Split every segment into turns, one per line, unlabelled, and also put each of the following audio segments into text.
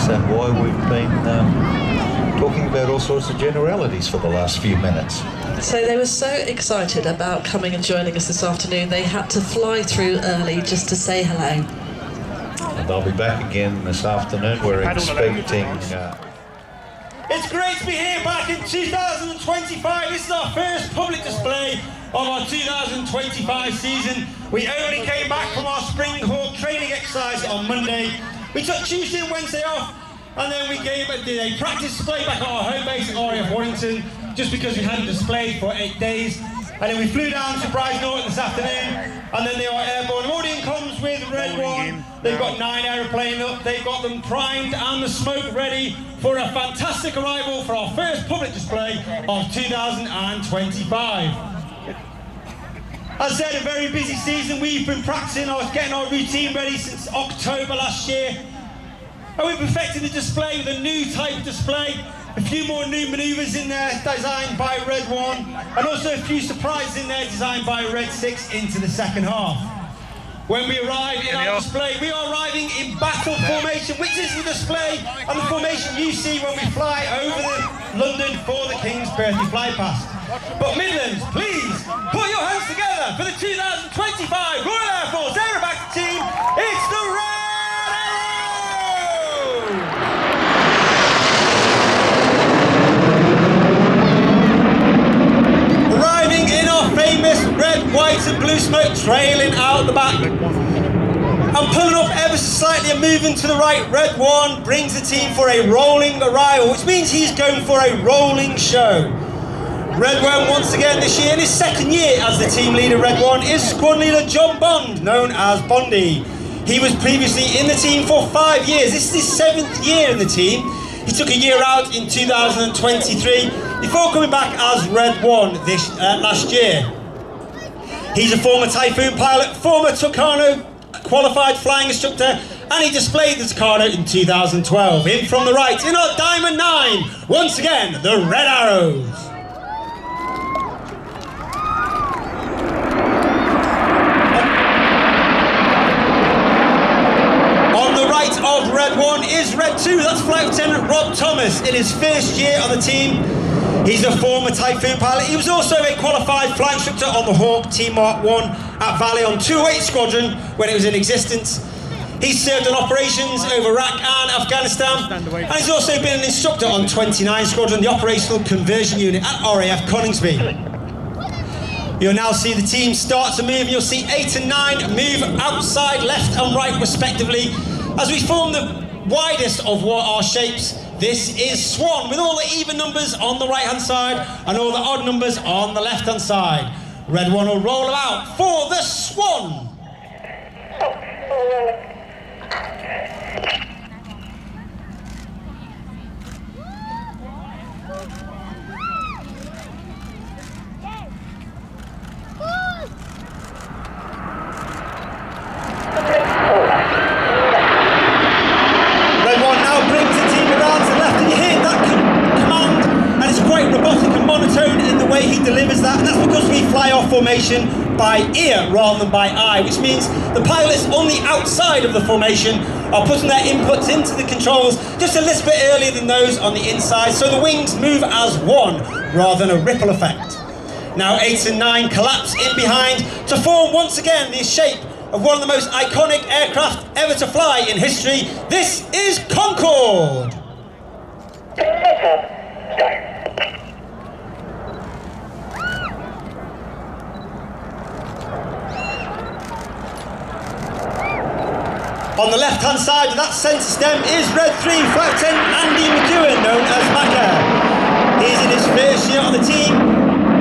and why we've been talking about all sorts of generalities for the last few minutes.
So they were so excited about coming and joining us this afternoon, they had to fly through early just to say hello.
And they'll be back again this afternoon. We're expecting...
It's great to be here back in 2025. This is our first public display of our 2025 season. We only came back from our Spring Hawk training exercise on Monday. We took Tuesday and Wednesday off, and then we did a practice display back at our home base at RAF Warrington, just because we hadn't displayed for 8 days. And then we flew down to Brize Norton this afternoon, and then they are airborne. Audion comes with Red One. They've got 9 aeroplanes up, they've got them primed and the smoke ready for a fantastic arrival for our first public display of 2025. As I said, a very busy season. We've been practicing, I was getting our routine ready since October last year. And we've perfected the display with a new type of display. A few more new manoeuvres in there designed by Red One, and also a few surprises in there designed by Red 6 into the second half. When we arrive in our display, we are arriving in battle formation, which is the display and the formation you see when we fly over London for the King's Birthday Fly Past. But Midlands, please put your hands together for the 2025 Royal Air Force Aerobatic team. It's the Red famous red, white and blue smoke trailing out the back. I'm pulling up ever so slightly and moving to the right. Red One brings the team for a rolling arrival, which means he's going for a rolling show. Red One once again this year, in his second year as the team leader, Red One is squad leader John Bond, known as Bondy. He was previously in the team for 5 years. This is his 7th year in the team. He took a year out in 2023 before coming back as Red One last year. He's a former Typhoon pilot, former Tucano qualified flying instructor, and he displayed the Tucano in 2012. In from the right, in our Diamond 9, once again, the Red Arrows. On the right of Red One is Red 2, that's Flight Lieutenant Rob Thomas, in his first year on the team. He's a former Typhoon pilot. He was also a qualified flight instructor on the Hawk T Mark 1 at Valley on 208 Squadron when it was in existence. He's served on operations over Iraq and Afghanistan, and he's also been an instructor on 29 Squadron, the Operational Conversion Unit at RAF Coningsby. You'll now see the team start to move. You'll see 8 and 9 move outside, left and right respectively, as we form the widest of our shapes. This is Swan, with all the even numbers on the right hand side and all the odd numbers on the left hand side. Red One will roll out for the Swan. Red One now brings the team around to the left, and you hear that command, and it's quite robotic and monotone in the way he delivers that, and that's because we fly our formation by ear rather than by eye, which means the pilots on the outside of the formation are putting their inputs into the controls just a little bit earlier than those on the inside, so the wings move as one rather than a ripple effect. Now 8 and 9 collapse in behind to form once again the shape of one of the most iconic aircraft ever to fly in history. This is Concorde. On the left-hand side of that centre stem is Red 3, Flight Lieutenant Andy McEwen, known as Macca. He's in his first year on the team.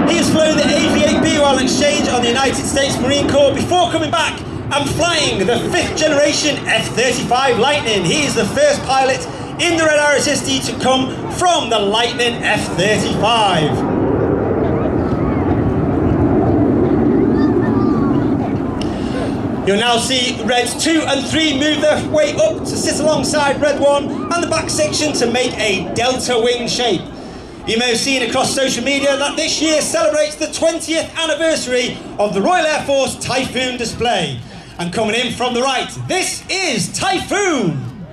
He has flown the AV-8B while on exchange on the United States Marine Corps before coming back and flying the 5th generation F-35 Lightning. He is the first pilot in the Red Arrows history to come from the Lightning F-35. You'll now see Reds 2 and 3 move their way up to sit alongside Red 1 and the back section to make a delta wing shape. You may have seen across social media that this year celebrates the 20th anniversary of the Royal Air Force Typhoon display. And coming in from the right, this is Typhoon.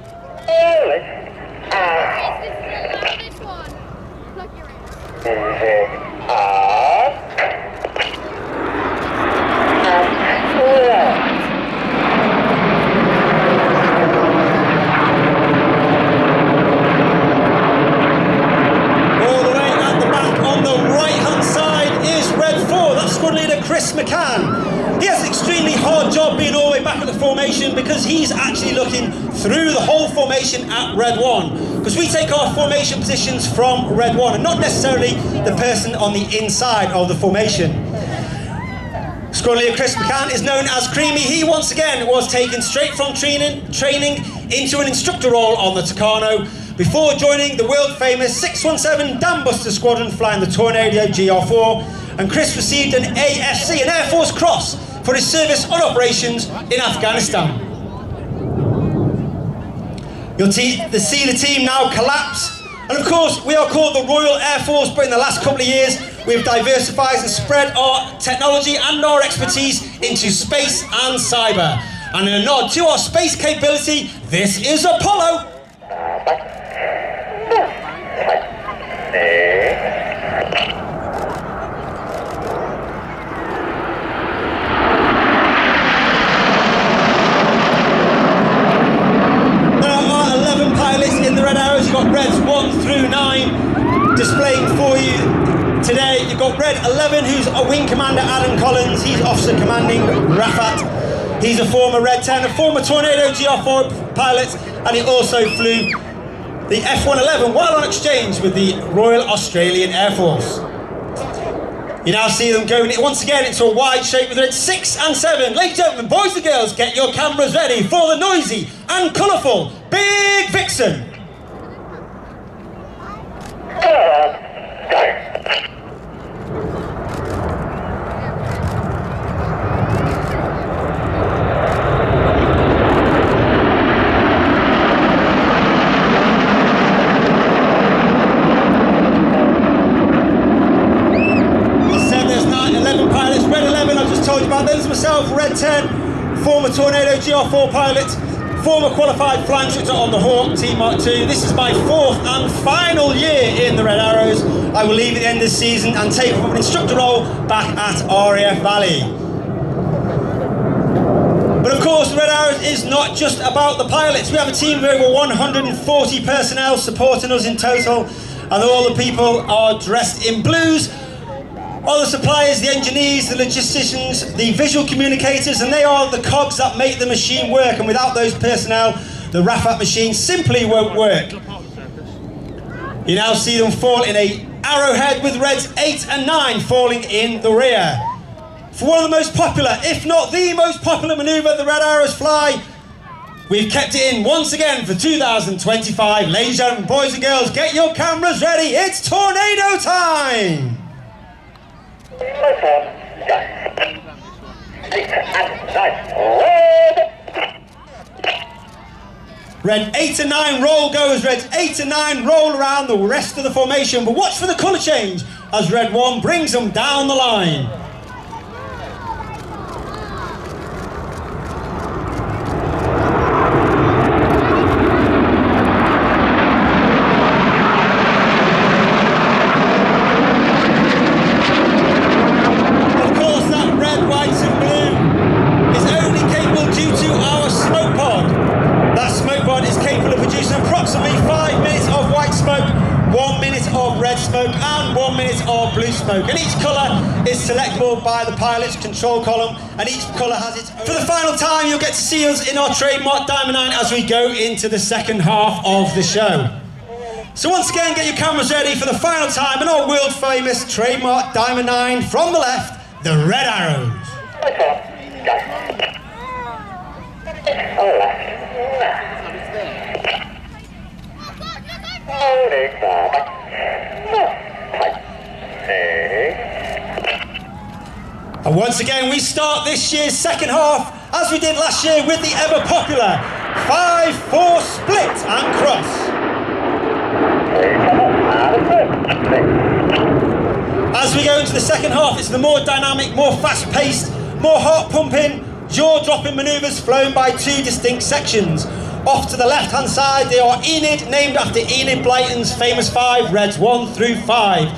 He has an extremely hard job being all the way back at the formation because he's actually looking through the whole formation at Red 1. Because we take our formation positions from Red 1 and not necessarily the person on the inside of the formation. Squad leader Chris McCann is known as Creamy. He once again was taken straight from training into an instructor role on the Tucano before joining the world famous 617 Dam Buster Squadron flying the Tornado GR4. And Chris received an AFC, an Air Force Cross, for his service on operations in Afghanistan. You'll see the team now collapse. And of course, we are called the Royal Air Force, but in the last couple of years, we've diversified and spread our technology and our expertise into space and cyber. And in a nod to our space capability, this is Apollo. Reds 1 through 9 displaying for you today. You've got Red 11, who's a Wing Commander Adam Collins. He's Officer Commanding Rafat. He's a former Red 10, a former Tornado GR4 pilot, and he also flew the F-111 while on exchange with the Royal Australian Air Force. You now see them going once again into a wide shape with Reds 6 and 7. Ladies and gentlemen, boys and girls, get your cameras ready for the noisy and colourful Big Vixen. Myself, Red 10, former Tornado GR4 pilot, former qualified flying instructor on the Hawk Team Mark II. This is my 4th and final year in the Red Arrows. I will leave at the end of this season and take up an instructor role back at RAF Valley. But of course, Red Arrows is not just about the pilots. We have a team of over 140 personnel supporting us in total, and all the people are dressed in blues. All the suppliers, the engineers, the logisticians, the visual communicators, and they are the cogs that make the machine work, and without those personnel, the RAFAT machine simply won't work. You now see them fall in a arrowhead with Reds 8 and 9 falling in the rear. For one of the most popular, if not the most popular manoeuvre the Red Arrows fly, we've kept it in once again for 2025. Ladies and gentlemen, boys and girls, get your cameras ready, it's tornado time! Red 8 and 9 roll goes, Reds 8 and 9 roll around the rest of the formation, but watch for the colour change as Red 1 brings them down the line. Smoke, and each colour is selectable by the pilot's control column, and each colour has its own. For the final time, you'll get to see us in our trademark Diamond 9 as we go into the second half of the show. So once again, get your cameras ready for the final time in our world famous trademark Diamond 9. From the left, the Red Arrows. And once again, we start this year's second half, as we did last year, with the ever-popular 5-4 split and cross. As we go into the second half, it's the more dynamic, more fast-paced, more heart-pumping, jaw-dropping manoeuvres flown by two distinct sections. Off to the left-hand side, they are Enid, named after Enid Blyton's famous 5, Reds 1 through 5.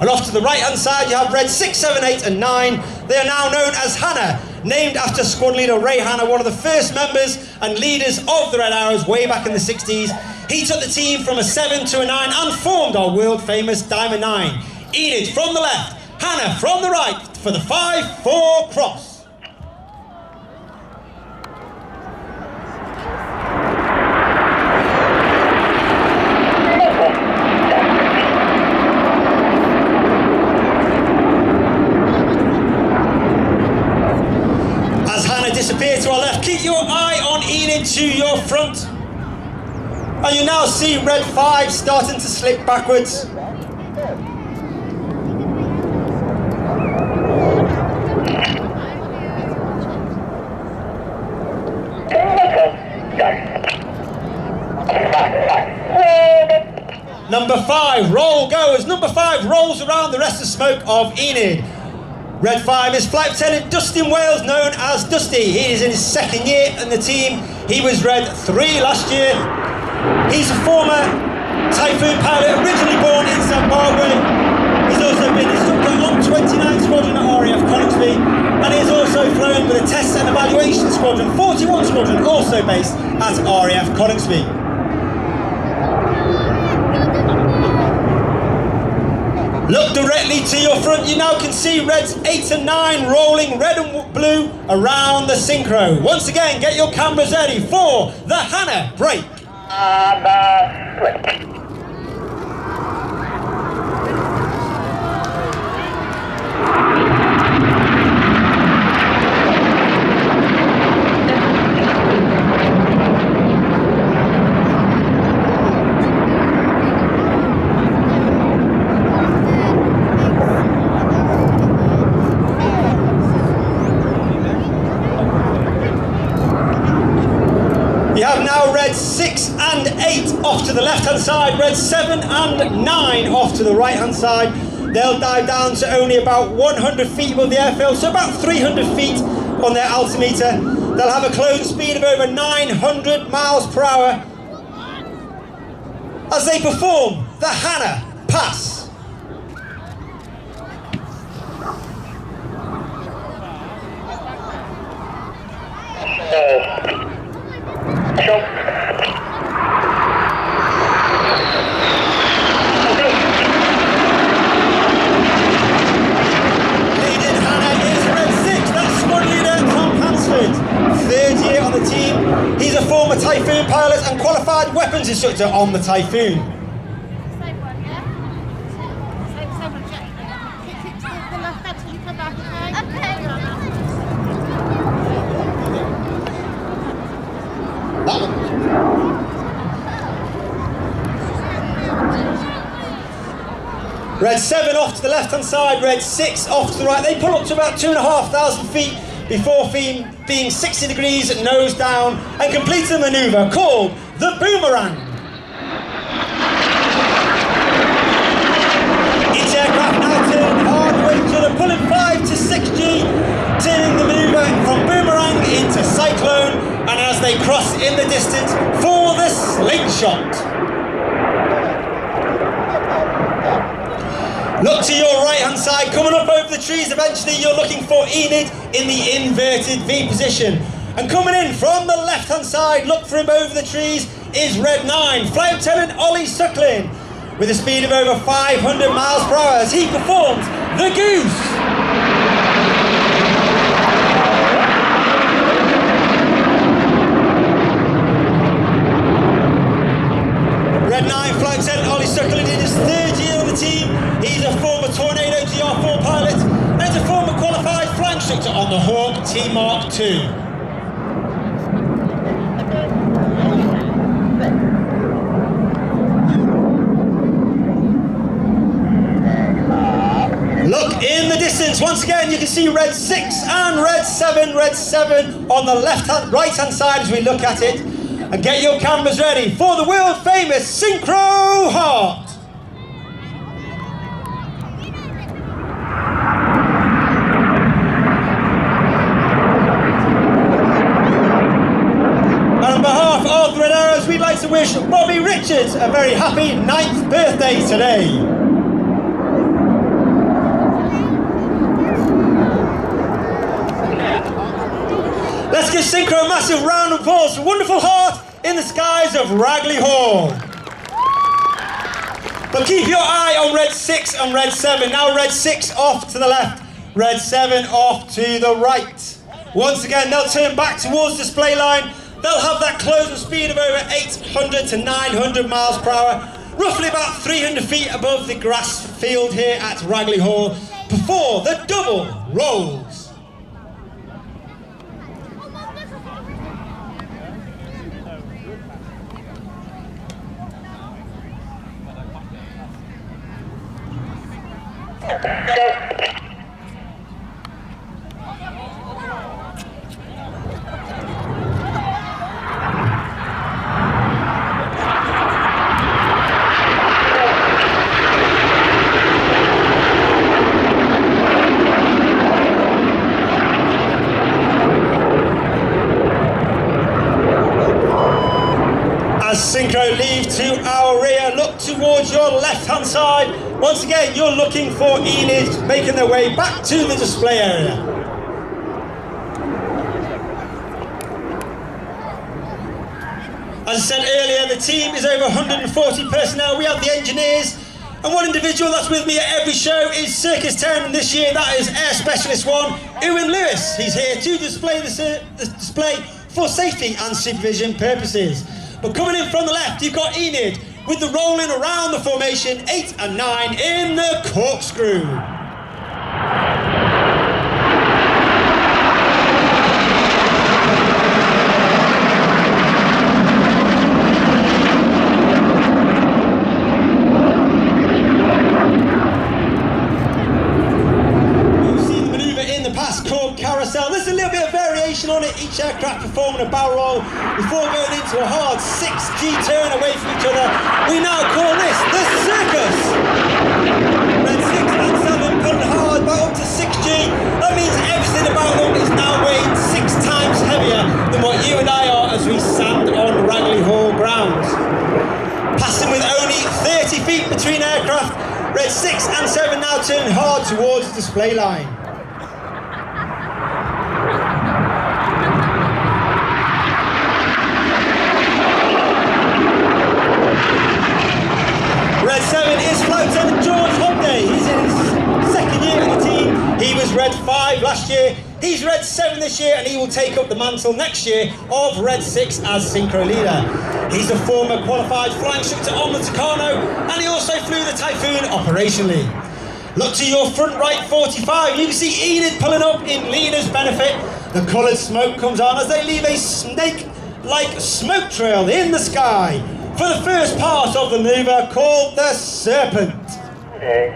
And off to the right-hand side, you have Reds 6, 7, 8 and 9. They are now known as Hannah, named after squad leader Ray Hannah, one of the first members and leaders of the Red Arrows way back in the 60s. He took the team from a 7 to a 9 and formed our world-famous Diamond 9. Enid from the left, Hannah from the right for the 5-4 cross. Disappear to our left, keep your eye on Enid to your front. And you now see Red 5 starting to slip backwards. Number 5, roll go, as number 5 rolls around the rest of the smoke of Enid. Red 5 is Flight Lieutenant Dustin Wales, known as Dusty. He is in his second year in the team. He was Red 3 last year. He's a former Typhoon pilot, originally born in Zimbabwe. He's also been instructor on 29 Squadron at RAF Coningsby, and he has also flown with a Test and Evaluation Squadron, 41 Squadron, also based at RAF Coningsby. Look directly to your front, you now can see Reds 8 and 9 rolling red and blue around the synchro. Once again, get your cameras ready for the Hannah break. You have now Red 6 and 8 off to the left-hand side, Red 7 and 9 off to the right-hand side. They'll dive down to only about 100 feet above the airfield, so about 300 feet on their altimeter. They'll have a closing speed of over 900 miles per hour as they perform the Hannah Pass. He's a former Typhoon pilot and qualified weapons instructor on the Typhoon.
Same one, yeah? Same one, Jack. Kick it to the left until you come back, okay?
That one. Red 7 off to the left-hand side, Red 6 off to the right. They pull up to about 2,500 feet before being 60 degrees nose down and complete a manoeuvre called the boomerang. Each aircraft now turn hard way to the pulling 5 to 6G, turning the manoeuvre from boomerang into cyclone, and as they cross in the distance for the slingshot. Look to your right-hand side, coming up over the trees. Eventually you're looking for Enid in the inverted V position. And coming in from the left-hand side, look for him over the trees, is Red 9, Flight Lieutenant Ollie Suckling, with a speed of over 500 miles per hour as he performs the Goose. Red 9, Flight Lieutenant Ollie Suckling in his third year on the team. He's a former Tornado GR4 pilot and is a former qualified flight instructor on the Hawk T-Mark II. Look in the distance, once again you can see Red 6 and Red 7 on the right-hand side as we look at it. And get your cameras ready for the world-famous Synchro Heart. And on behalf of the Red we'd like to wish Bobby Richards a very happy 9th birthday today. Let's give Synchro a massive round of applause for Wonderful Heart in the skies of Ragley Hall. But keep your eye on red 6 and red 7. Now red 6 off to the left, red 7 off to the right. Once again, they'll turn back towards the display line. They'll have that closing speed of over 800 to 900 miles per hour, roughly about 300 feet above the grass field here at Ragley Hall, before the double rolls. As Synchro leave to our rear, look towards your left-hand side. Once again, you're looking for Enid making their way back to the display area. As I said earlier, the team is over 140 personnel. We have the engineers, and one individual that's with me at every show is Circus 10, and this year that is Air Specialist 1, Ewan Lewis. He's here to display the display for safety and supervision purposes. But coming in from the left, you've got Enid with the rolling around the formation, 8 and 9 in the corkscrew. You've seen the manoeuvre in the past called carousel. There's a little bit of variation on it, each aircraft performing a barrel roll before going into a hard 6G turn away from each other. We now call this the circus. Red 6 and 7 pulling hard by up to 6G. That means everything about them is now weighing 6 times heavier than what you and I are as we stand on Ragley Hall grounds. Passing with only 30 feet between aircraft, Red 6 and 7 now turn hard towards the display line. Red 7 is Flight Lieutenant George Hobday. He's in his second year in the team. He was Red 5 last year. He's Red 7 this year, and he will take up the mantle next year of Red 6 as Synchro leader. He's a former qualified flying instructor on the Tucano, and he also flew the Typhoon operationally. Look to your front right 45. You can see Enid pulling up in leader's benefit. The coloured smoke comes on as they leave a snake-like smoke trail in the sky for the first part of the manoeuvre called the Serpent. The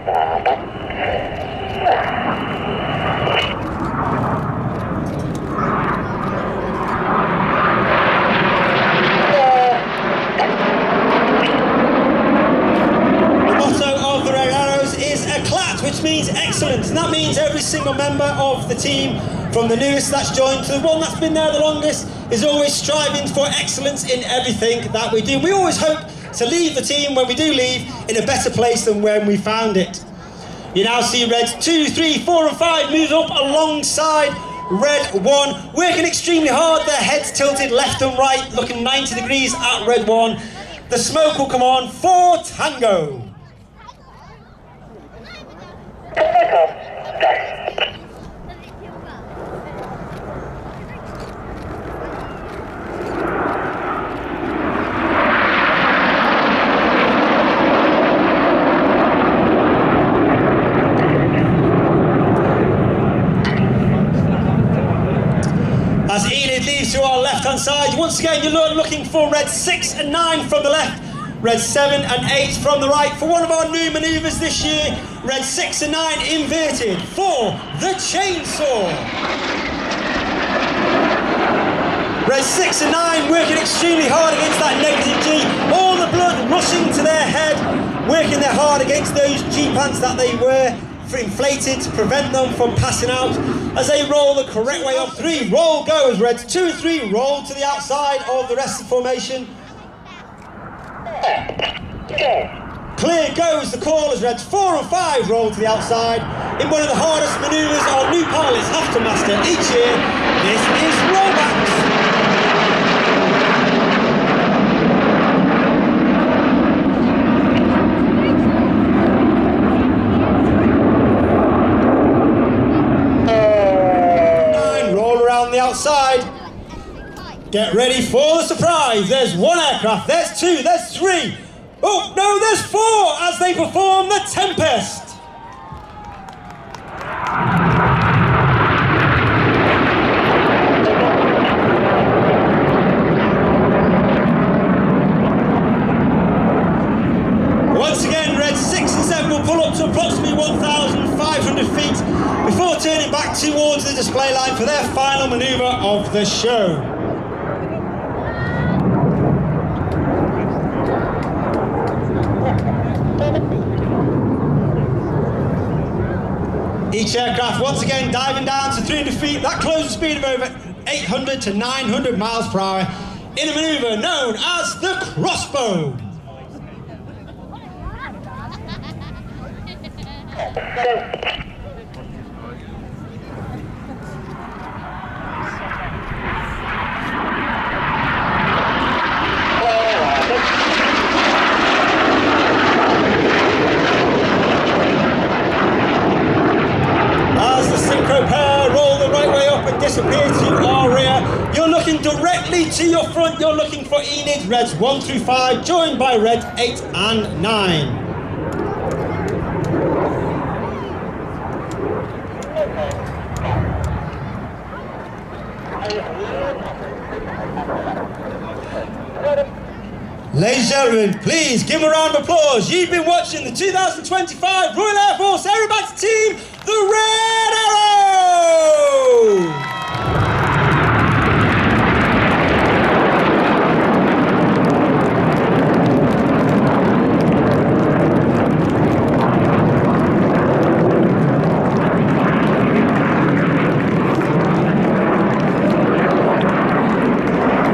motto of the Red Arrows is Eclat, which means excellence, and that means every single member of the team, from the newest that's joined to the one that's been there the longest, is always striving for excellence in everything that we do. We always hope to leave the team, when we do leave, in a better place than when we found it. You now see Reds 2, 3, 4 and 5 move up alongside Red 1, working extremely hard, their heads tilted left and right, looking 90 degrees at Red 1. The smoke will come on for Tango. As Enid leaves to our left-hand side, once again you're looking for Red 6 and 9 from the left, Red 7 and 8 from the right. For one of our new manoeuvres this year, Red 6 and 9 inverted for the chainsaw. Red 6 and 9 working extremely hard against that negative G, all the blood rushing to their head, working their hard against those G-pants that they wear, inflated to prevent them from passing out as they roll the correct way up. 3, roll, go as Reds 2 and 3 roll to the outside of the rest of the formation. Clear goes the call as Reds 4 and 5 roll to the outside in one of the hardest manoeuvres our new pilots have to master each year. This is rollbacks. Roll around the outside. Get ready for the surprise. There's one aircraft, there's two, there's three. Oh, no, there's four as they perform the Tempest. Once again, Reds 6 and 7 will pull up to approximately 1,500 feet before turning back towards the display line for their final manoeuvre of the show. Each aircraft once again diving down to 300 feet, that closing speed of over 800 to 900 miles per hour in a manoeuvre known as the crossbow. As the synchro pair roll the right way up and disappear to our rear, you're looking directly to your front. You're looking for Enid, Reds 1 through 5, joined by Reds 8 and 9. Ladies and gentlemen, please give a round of applause. You've been watching the 2025 Royal Air Force Aerobatics team, the Red Arrow!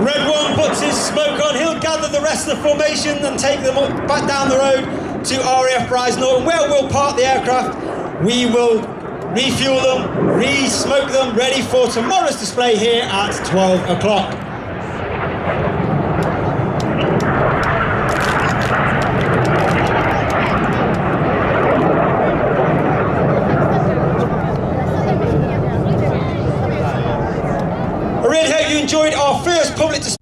Red 1 puts his smoke on. He'll gather the rest of the formation and take them back down the road to RAF Rise Norton, where we'll park the aircraft. We will refuel them, re-smoke them, ready for tomorrow's display here at 12 o'clock. I really hope you enjoyed our first public display.